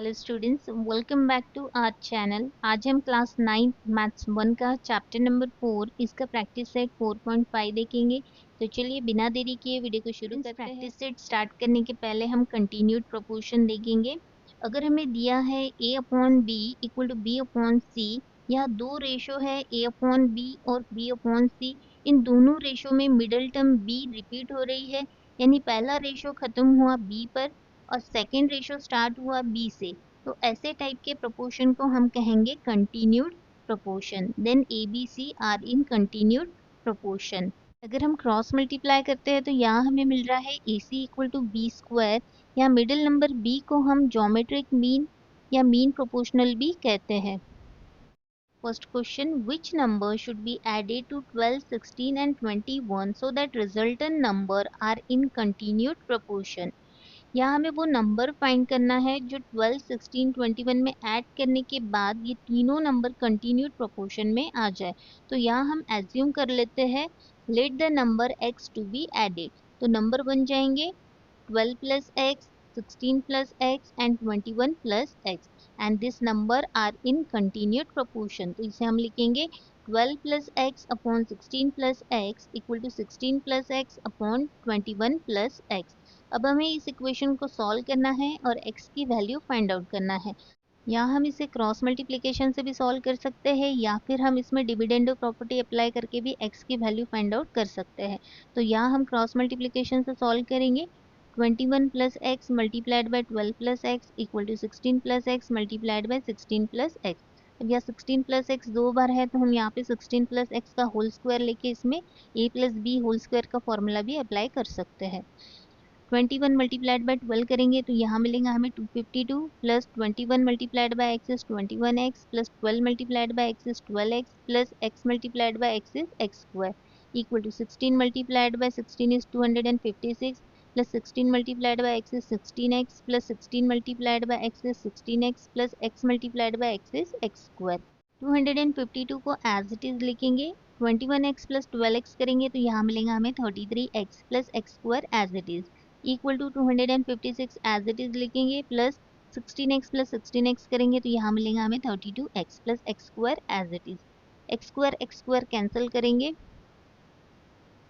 Hello students, welcome back to our channel. आज हम class 9 maths 1 का चैप्टर नंबर 4 इसका प्रैक्टिस सेट 4.5 देखेंगे। तो चलिए बिना देरी किए वीडियो को शुरू करते हैं। प्रैक्टिस सेट स्टार्ट करने के पहले हम कंटिन्यूड प्रोपोर्शन देखेंगे। अगर हमें दिया है a upon B equal to b upon C, या दो रेशो है a अपॉन बी और b अपॉन सी, इन दोनों रेशो में मिडल टर्म b रिपीट हो रही है, यानी पहला रेशो खत्म हुआ b पर और सेकेंड रेशो स्टार्ट हुआ बी से, तो ऐसे टाइप के प्रोपोर्शन को हम कहेंगे continued proportion. Then A B C are in continued proportion. अगर हम क्रॉस मल्टीप्लाई करते हैं तो यहाँ हमें मिल रहा है ए सी इक्वल टू बी स्क्वायर, या मिडिल नंबर बी को हम ज्योमेट्रिक मीन या मीन प्रोपोर्शनल भी कहते हैं। First question, which number should be added to 12, 16 and 21 so that resultant number are in continued proportion? यहाँ हमें वो नंबर फाइंड करना है जो 12, 16, 21 में ऐड करने के बाद ये तीनों नंबर कंटिन्यूड प्रोपोर्शन में आ जाए। तो यहाँ हम एज्यूम कर लेते हैं let the number x to be added. तो नंबर बन जाएंगे 12 plus x, 16 plus x and 21 plus x, and this number are in continued proportion। तो इसे हम लिखेंगे 12 plus x upon 16 plus x equal to 16 plus x upon 21 plus x। अब हमें इस इक्वेशन को सॉल्व करना है और x की वैल्यू फाइंड आउट करना है। यहाँ हम इसे क्रॉस मल्टीप्लिकेशन से भी सॉल्व कर सकते हैं, या फिर हम इसमें डिविडेंडो प्रॉपर्टी अप्लाई करके भी x की वैल्यू फाइंड आउट कर सकते हैं। तो यहाँ हम क्रॉस मल्टीप्लिकेशन से सॉल्व करेंगे। 21 plus X multiplied by 12 plus X equal to 16 plus X multiplied by 16 plus X. अब यहाँ 16 प्लस एक्स दो बार है तो हम यहाँ पे 16 प्लस एक्स का होल स्क्वायर लेके इसमें a plus B whole square का फॉर्मूला भी अप्लाई कर सकते हैं। 21 मल्टीप्लाइड बाई 12 करेंगे तो यहाँ मिलेगा हमें 252 plus 21 multiplied by X is 21x plus 12 multiplied by X is 12x plus x multiplied by X is x square equal to 16 multiplied by 16 is 256 plus 16 multiplied by X is 16x plus 16 multiplied by X is 16x plus x multiplied by X is x square. 252 को as it is लिखेंगे। 21x plus 12x करेंगे तो यहाँ मिलेगा हमें 33x plus x square as it is equal to 256 as it is लिखेंगे, plus 16x plus 16x करेंगे तो यहाँ मिलेगा हमें 32x plus x square as it is. x square cancel करेंगे,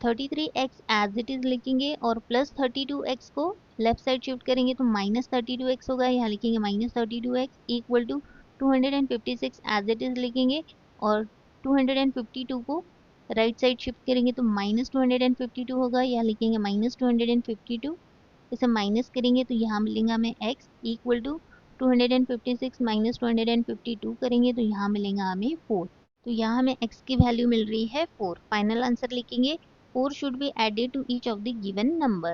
33x एज इट इज लिखेंगे और प्लस 32x को लेफ्ट साइड शिफ्ट करेंगे तो माइनस 32x होगा, यहाँ लिखेंगे minus 32x equal to 256 as it is लिखेंगे और 252 को राइट साइड शिफ्ट करेंगे तो माइनस 252 होगा, यहाँ लिखेंगे माइनस 252। इसे माइनस करेंगे तो यहाँ मिलेगा हमें x इक्वल टू 256 माइनस 252 करेंगे तो यहाँ मिलेगा हमें 4। तो यहाँ हमें x की वैल्यू मिल रही है 4। फाइनल आंसर लिखेंगे 4 should be added to each of the given number.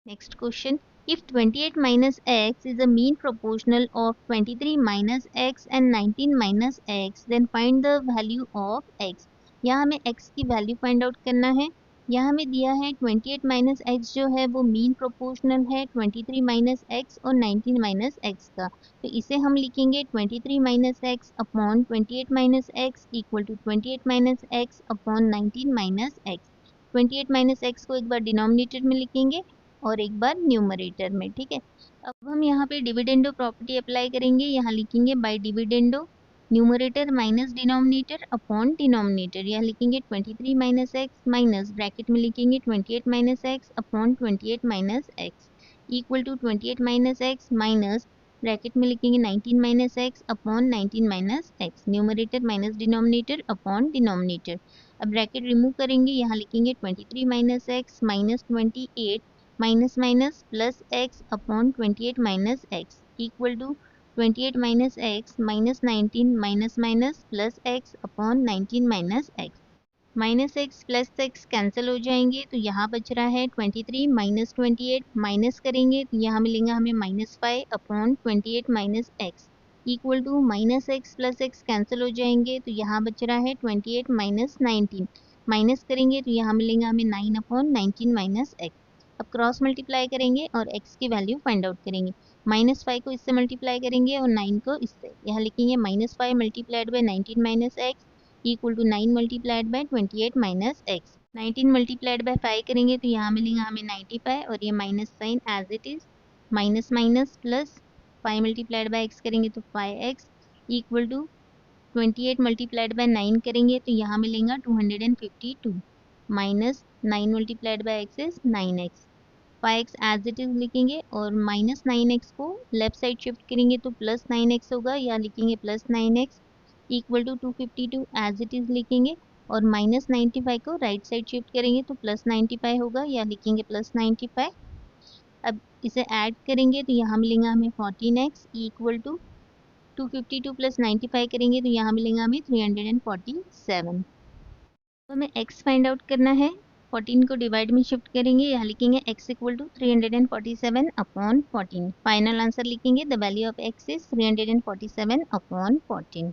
Next question, if 28 minus x is a mean proportional of 23 minus x and 19 minus x, then find the value of x। यहाँ हमें x की value find out करना है। यहाँ हमें दिया है 28 minus x जो है वो मीन प्रोपोर्शनल है 23 माइनस एक्स और 19 माइनस एक्स का। तो इसे हम लिखेंगे 23 minus X upon 28 minus X equal to 28 minus X upon 19 minus X. 28 minus X को एक बार डिनोमिनेटर में लिखेंगे और एक बार न्यूमरेटर में, ठीक है। अब हम यहाँ पे डिविडेंडो प्रॉपर्टी अप्लाई करेंगे। यहाँ लिखेंगे by dividendo numerator minus denominator upon denominator. यहाँ लिखेंगे 23 माइनस एक्स माइनस ब्रैकेट में लिखेंगे 28 minus X upon 28 minus X equal to 28 minus X minus bracket में लिखेंगे 19 minus X upon 19 minus X, numerator minus denominator upon denominator. अब bracket remove करेंगे, यहाँ लिखेंगे 23 minus X minus 28 minus minus plus X upon 28 minus X equal to 28 minus X minus 19 minus minus plus X upon 19 minus X. Minus X plus X cancel हो जाएंगे तो यहाँ बच रहा है 23 माइनस 28 माइनस करेंगे तो यहाँ मिलेगा हमें minus 5 upon 28 minus X equal to minus X plus X cancel हो जाएंगे तो यहाँ बच रहा है 28 माइनस 19 माइनस करेंगे तो यहाँ मिलेगा हमें 9 अपॉन 19 माइनस एक्स। अब क्रॉस मल्टीप्लाई करेंगे और x की वैल्यू फाइंड आउट करेंगे। माइनस 5 को इससे मल्टीप्लाई करेंगे और 9 को इससे। यहाँ लिखेंगे minus 5 multiplied by 19 minus X equal to 9 multiplied by 28 minus X. 19 multiplied by 5 करेंगे तो यहाँ मिलेगा हमें 95 और ये minus sign as it is, minus minus plus 5 multiplied by x करेंगे तो 5x equal to 28 multiplied by 9 करेंगे तो यहाँ मिलेगा 252 minus 9 multiplied by x is 9x। 5x as it is लिखेंगे और माइनस 9x को लेफ्ट साइड शिफ्ट करेंगे तो प्लस 9x होगा, या लिखेंगे plus 9x equal to 252 as it is लिखेंगे और माइनस 95 को राइट साइड शिफ्ट करेंगे तो प्लस 95 होगा, या लिखेंगे प्लस 95। अब इसे ऐड करेंगे तो यहाँ मिलेगा हमें 14x इक्वल टू 252 प्लस 95 करेंगे तो यहाँ मिलेगा हमें 347। तो हमें x फाइंड आउट करना है। 14 को डिवाइड में शिफ्ट करेंगे, यहाँ लिखेंगे x equal to 347 upon 14। Final answer लिखेंगे the value of x is 347 upon 14।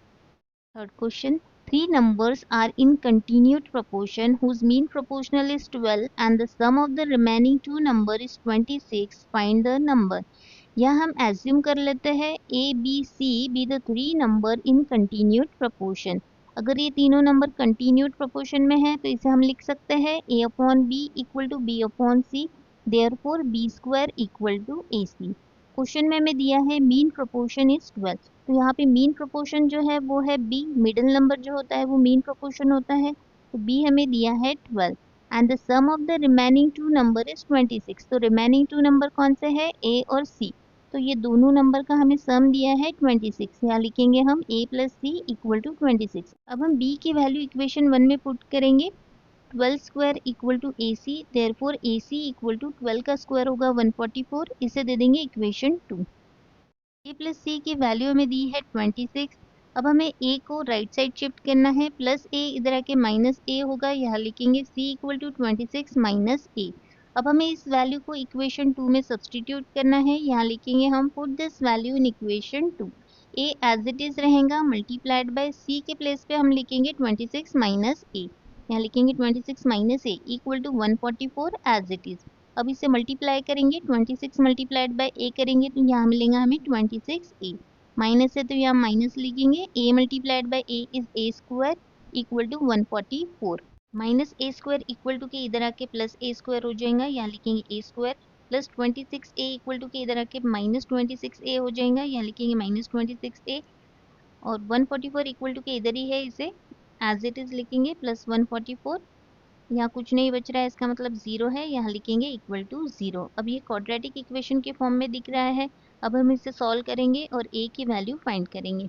Third question, three numbers are in continued proportion whose mean proportional is 12 and the sum of the remaining two number is 26. Find the number. यहाँ हम assume कर लेते हैं a b c be the three number in continued proportion। अगर ये तीनों number continued proportion में है तो इसे हम लिख सकते हैं a upon b equal to b upon c, therefore b square equal to ac। Question में हमें दिया है मीन प्रोपोर्शन इज 12, तो यहाँ पे मीन प्रोपोर्शन जो है वो है b, मिडिल नंबर जो होता है वो मीन प्रोपोर्शन होता है, तो b हमें दिया है 12 and the sum of the remaining two number is 26। तो रिमेनिंग टू नंबर कौन से है a और c, तो ये दोनों नंबर का हमें सम दिया है 26, यहाँ लिखेंगे हम a plus C equal to 26। अब हम b की वैल्यू इक्वेशन 1 में पुट करेंगे, 12 square equal to A C, therefore A C equal to 12 का स्क्वायर होगा 144, इसे दे देंगे इक्वेशन 2। a प्लस सी की वैल्यू हमें दी है 26। अब हमें a को राइट साइड शिफ्ट करना है, प्लस a इधर आके माइनस a होगा, यहाँ लिखेंगे c equal to 26 minus a। अब हमें इस वैल्यू को इक्वेशन 2 में सब्सटीट्यूट करना है, यहाँ लिखेंगे हम put this value in equation 2। a as it is रहेगा मल्टीप्लाइड बाय c के प्लेस पे हम लिखेंगे 26 माइनस a, यहाँ लिखेंगे 26 minus a equal to 144 as it is. अब इसे मल्टीप्लाई करेंगे, 26 मल्टीप्लाइड बाय a करेंगे तो यहाँ मिलेगा हमें 26a, माइनस है तो यहाँ माइनस लिखेंगे, a multiplied by a is a square equal to 144, minus a square equal to के इधर आके प्लस a स्क्वायर हो जाएगा, यहाँ लिखेंगे a square plus 26a equal to के इधर आके माइनस 26a हो जाएगा, यहाँ लिखेंगे माइनस 26a और 144 इक्वल टू के इधर ही है, इसे एज इट इज लिखेंगे प्लस 144, यहाँ कुछ नहीं बच रहा है, इसका मतलब जीरो है, यहाँ लिखेंगे इक्वल टू जीरो। अब ये क्वाड्रेटिक इक्वेशन के फॉर्म में दिख रहा है। अब हम इसे सॉल्व करेंगे और a की वैल्यू फाइंड करेंगे।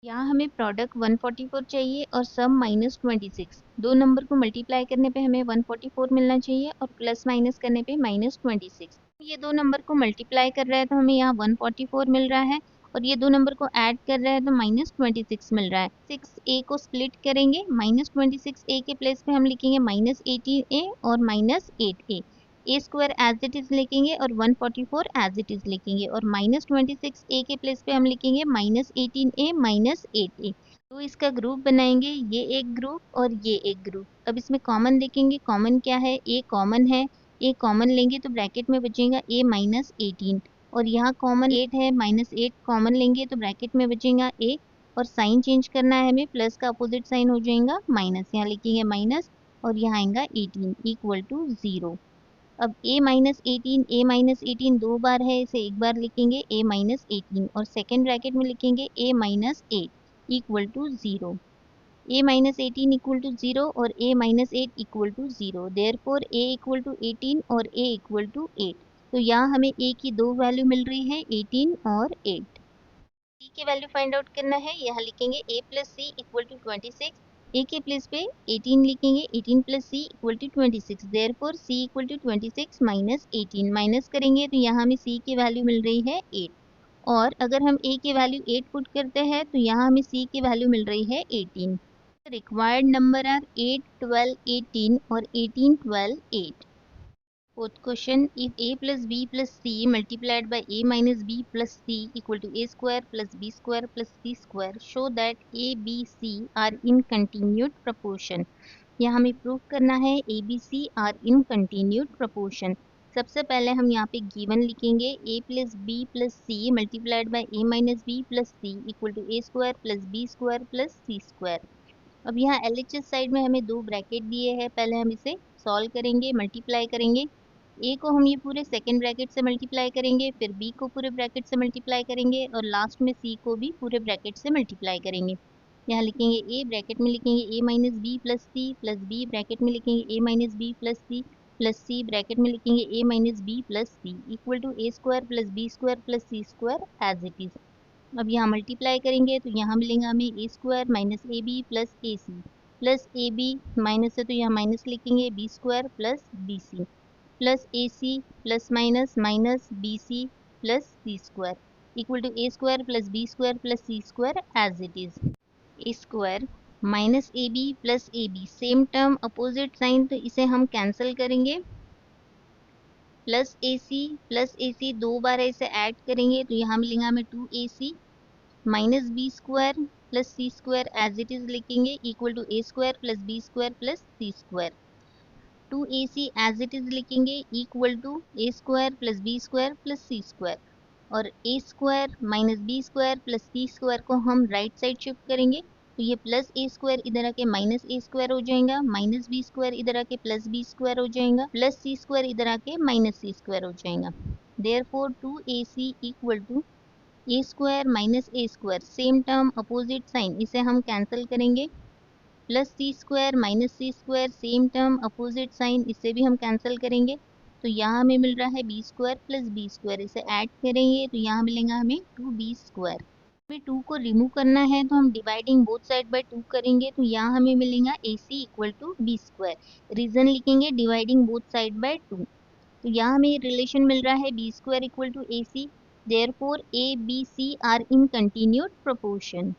यहाँ हमें प्रोडक्ट 144 चाहिए और सम माइनस 26। दो नंबर को मल्टीप्लाई करने पे हमें 144 मिलना चाहिए और प्लस माइनस करने पे माइनस 26। ये दो नंबर को मल्टीप्लाई कर रहा है तो हमें यहाँ 144 मिल रहा है और ये दो नंबर को ऐड कर रहा है तो माइनस 26 मिल रहा है। 6a को स्प्लिट करेंगे, माइनस 26a के प्लेस पे हम लिखेंगे माइनस 18a और minus 8a, A square as it is लिखेंगे और 144 एज इट इज लिखेंगे और माइनस 26a के प्लेस पे हम लिखेंगे माइनस 18a माइनस 8a। तो इसका ग्रुप बनाएंगे, ये एक ग्रुप और ये एक ग्रुप। अब इसमें कॉमन देखेंगे, कॉमन क्या है, a कॉमन है, a कॉमन लेंगे तो ब्रैकेट में बचेगा a माइनस 18 और यहाँ कॉमन 8 है, माइनस 8 कॉमन लेंगे तो ब्रैकेट में बचेगा a और साइन चेंज करना है हमें, प्लस का अपोजिट साइन हो जाएगा माइनस, यहाँ लिखेंगे माइनस और यहाँ आएगा 18 इक्वल टू 0। अब a माइनस 18 दो बार है, इसे एक बार लिखेंगे a माइनस 18 और सेकेंड ब्रैकेट में लिखेंगे a minus 8 equal to 0। a minus 18 equal to 0 और a minus 8 equal to 0, therefore a equal to 18 और a इक्वल टू 8। तो यहाँ हमें a की दो वैल्यू मिल रही है 18 और 8। c की वैल्यू फाइंड आउट करना है, यहाँ लिखेंगे a plus C equal to 26, a के प्लेस पे 18 लिखेंगे, 18 plus C equal to 26, therefore c equal to 26 minus 18, minus करेंगे तो यहाँ हमें c की वैल्यू मिल रही है 8 और अगर हम a की वैल्यू 8 पुट करते हैं तो यहाँ हमें c की वैल्यू मिल रही है 18। रिक्वायर्ड नंबर आर 8, 12, 18 और 18, 12, 8। Fourth question, if a plus b plus c multiplied by a minus b plus c equal to a square plus b square plus c square, show that a, b, c are in continued proportion। यहाँ हमें prove करना है a, b, c are in continued proportion। सबसे पहले हम यहाँ पे given लिखेंगे a plus b plus c multiplied by a minus b plus c equal to a square plus b square plus c square। अब यहाँ LHS साइड में हमें दो ब्रैकेट दिए हैं, पहले हम इसे सॉल्व करेंगे, मल्टीप्लाई करेंगे। ए को हम ये पूरे सेकेंड ब्रैकेट से मल्टीप्लाई करेंगे, फिर बी को पूरे ब्रैकेट से मल्टीप्लाई करेंगे और लास्ट में सी को भी पूरे ब्रैकेट से मल्टीप्लाई करेंगे। यहाँ लिखेंगे ए, ब्रैकेट में लिखेंगे A minus B plus C, plus B bracket में लिखेंगे A minus B plus C, plus C bracket में लिखेंगे A minus B plus C, equal to A square plus B square plus C square as it is. अब यहाँ multiply करेंगे तो यहाँ मिलेगा हमें A square minus A B plus A C, plus A B minus है तो यहाँ माइनस लिखेंगे B square plus B C, plus A C plus minus minus B C plus C square, equal to A square plus B square plus C square as it is. A square minus A B plus A B, same term opposite sign, तो इसे हम cancel करेंगे। Plus A सी दो बार ऐसे add करेंगे तो यहाँ मिलेगा हमें two A C minus B square plus C square as it is लिखेंगे, equal to A square plus B square plus C square. Two A C as it is लिखेंगे, equal to A square plus B square plus C square, और A square minus B square plus C square को हम right side shift करेंगे तो ये plus ए square इधर आके minus A square हो जाएगा, माइनस बी स्क्वायर इधर आके प्लस बी स्क्वायर हो जाएगा, प्लस सी स्क्वायर इधर आके माइनस सी स्क्वायर हो जाएगा। Therefore two A C equal to A square minus A square, same term opposite sign, इसे हम कैंसिल करेंगे। प्लस सी स्क्वायर माइनस सी square, same term opposite sign, इसे भी हम कैंसिल करेंगे तो यहाँ हमें मिल रहा है b square plus B square, इसे ऐड करेंगे तो यहाँ मिलेगा हमें टू बी स्क्वायर। हमें टू को रिमूव करना है तो हम dividing both side by two करेंगे तो यहाँ हमें मिलेगा a C equal to b square. Reason लिखेंगे dividing both side by two, तो यहाँ हमें रिलेशन मिल रहा है b square equal to A C, therefore a B C are in continued proportion.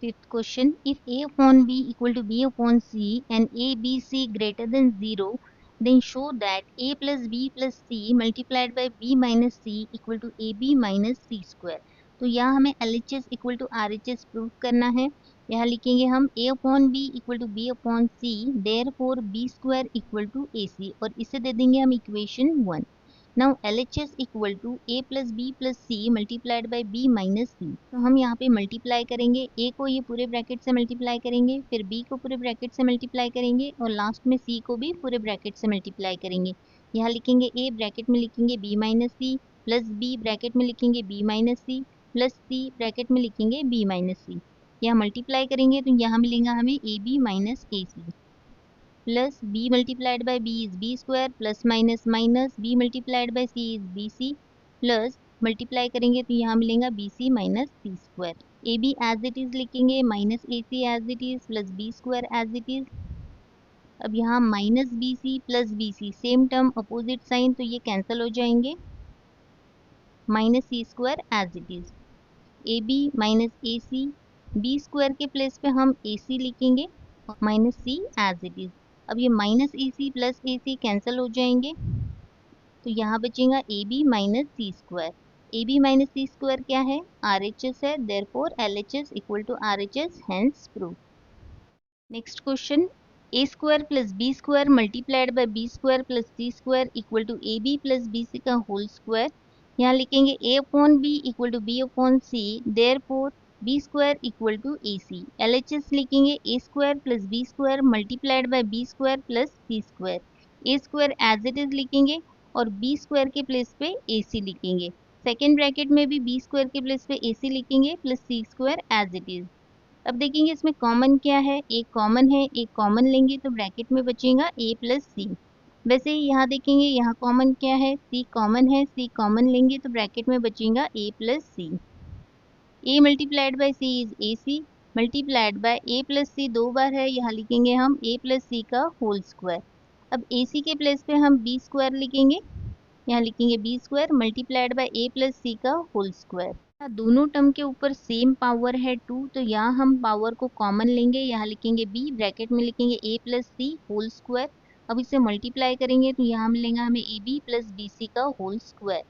Fifth question, if a upon b equal to b upon c and a b c greater than 0, then show that a plus b plus c multiplied by b minus c equal to ab minus c square। तो यहाँ हमें LHS equal to RHS prove करना है। यहाँ लिखेंगे हम a upon b equal to b upon c, therefore b square equal to A c, और इसे दे देंगे हम equation 1। Now LHS equal to a plus b plus c multiplied by b minus c, तो हम यहाँ पे multiply करेंगे, a को ये पूरे ब्रैकेट से मल्टीप्लाई करेंगे, फिर b को पूरे ब्रैकेट से मल्टीप्लाई करेंगे और लास्ट में c को भी पूरे ब्रैकेट से मल्टीप्लाई करेंगे। यहाँ लिखेंगे a, ब्रैकेट में लिखेंगे b माइनस सी, प्लस b ब्रैकेट में लिखेंगे b माइनस सी, प्लस c ब्रैकेट में लिखेंगे b माइनस सी। यहाँ मल्टीप्लाई करेंगे तो यहाँ मिलेगा हमें A B minus A C, plus b multiplied by b is b square, plus minus minus b multiplied by c is bc, प्लस मल्टीप्लाई करेंगे तो यहाँ मिलेगा bc minus C square. A b as it is लिखेंगे, minus A C as it is, plus B square as it is. अब यहाँ minus B C plus B c, same term opposite sign, तो ये cancel हो जाएंगे, minus C square as it is. A B minus A C, B square के place पे हम A C लिखेंगे, minus C as it is. अब ये minus A C plus A C cancel हो जाएंगे तो यहाँ बचेगा A B minus C square. A B minus C square क्या है? आर एच एस है, therefore L H S equal to R H S, hence prove. Next question, A square plus B square multiplied by b square plus C square equal to a B plus B C का whole square. यहाँ लिखेंगे a upon B equal to B upon C, therefore B square equal to A C. L H S लिखेंगे a square plus B square multiplied by b square plus C square. A square as it is लिखेंगे और B square के place पे A C लिखेंगे, second bracket में भी B square के place पे ए सी लिखेंगे plus C square as it is. अब देखेंगे इसमें कॉमन क्या है, एक कॉमन है, एक कॉमन लेंगे तो ब्रैकेट में बचेगा a प्लस सी। वैसे ही यहाँ देखेंगे, यहाँ कॉमन क्या है, c कॉमन है, c कॉमन लेंगे तो ब्रैकेट में बचेगा a plus c. a multiplied by c is a c, multiplied by a plus c दो बार है, यहाँ लिखेंगे हम a प्लस सी का होल स्क्वायर। अब ए सी के प्लेस पे हम b स्क्वायर लिखेंगे, यहाँ लिखेंगे b square multiplied by a plus c का होल स्क्वायर। दोनों टर्म के ऊपर सेम पावर है 2, तो यहाँ हम पावर को कॉमन लेंगे, यहाँ लिखेंगे b, ब्रैकेट में लिखेंगे a plus C whole square. अब इसे मल्टीप्लाई करेंगे तो यहाँ मिलेगा हमें A B plus B C का होल स्क्वायर।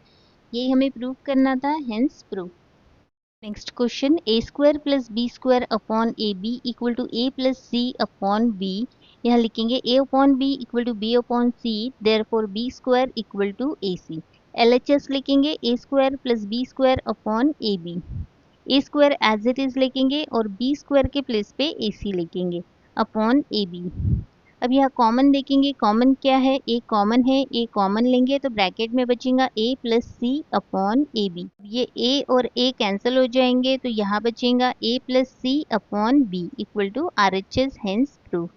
यही हमें प्रूव करना था, hence prove. Next question, A square plus B square upon A B equal to A plus C upon B. यहाँ लिखेंगे a upon B equal to B upon C, therefore B square equal to A C. L H S लिखेंगे a square plus B square upon A B. A square as it is लिखेंगे और B square के place पे A C लिखेंगे upon A B. अब यहाँ common देखेंगे, common क्या है, ए कॉमन है, ए कॉमन लेंगे तो ब्रैकेट में बचेगा a plus C upon A b. ये ए और ए कैंसिल हो जाएंगे तो यहाँ बचेगा a plus C upon B equal to RHS, hence proof.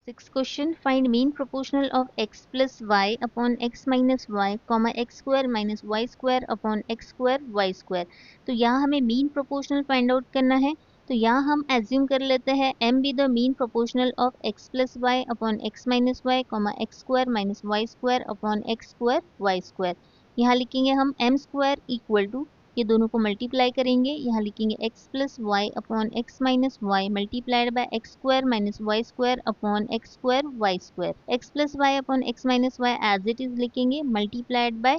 Sixth question, find mean proportional of x plus y upon x minus y, comma x square minus y square upon x square y square। तो यहाँ हमें mean proportional find out करना है। तो यहाँ हम assume कर लेते हैं m be the mean proportional of x plus Y upon x minus Y, comma X square minus Y square upon x square Y square. यहाँ लिखेंगे हम m स्क्वायर इक्वल टू, ये दोनों को मल्टीप्लाई करेंगे, यहाँ लिखेंगे x plus Y upon x minus y multiplied by x square minus Y square upon x square Y square. X plus Y upon x minus y as it is लिखेंगे multiplied by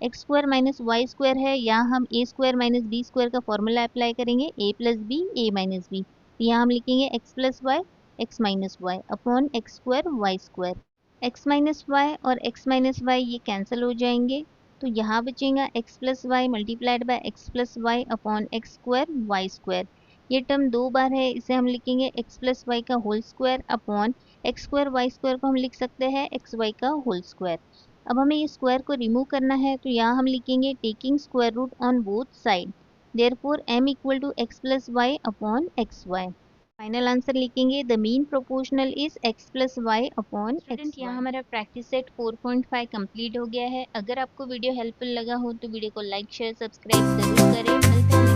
x square minus Y square है, यहाँ हम a square minus B square का formula apply करेंगे, a plus b a minus b. यहाँ हम लिखेंगे x plus y x minus y upon x square Y square. X minus Y और X minus Y ये कैंसिल हो जाएंगे तो यहाँ बचेगा X plus Y multiplied by X plus Y upon x square Y square. ये term दो बार है, इसे हम लिखेंगे एक्स प्लस वाई का whole square upon x square Y square को हम लिख सकते हैं एक्स वाई का होल स्क्वायर। अब हमें ये स्क्वायर को रिमूव करना है तो यहाँ हम लिखेंगे taking square root on both side, therefore m equal to x plus Y upon x y. Final answer लिखेंगे the mean proportional is x plus Y upon x. यहाँ हमारा प्रैक्टिस सेट 4.5 कंप्लीट हो गया है। अगर आपको वीडियो हेल्पफुल लगा हो तो वीडियो को लाइक शेयर सब्सक्राइब जरूर करें। मिलते हैं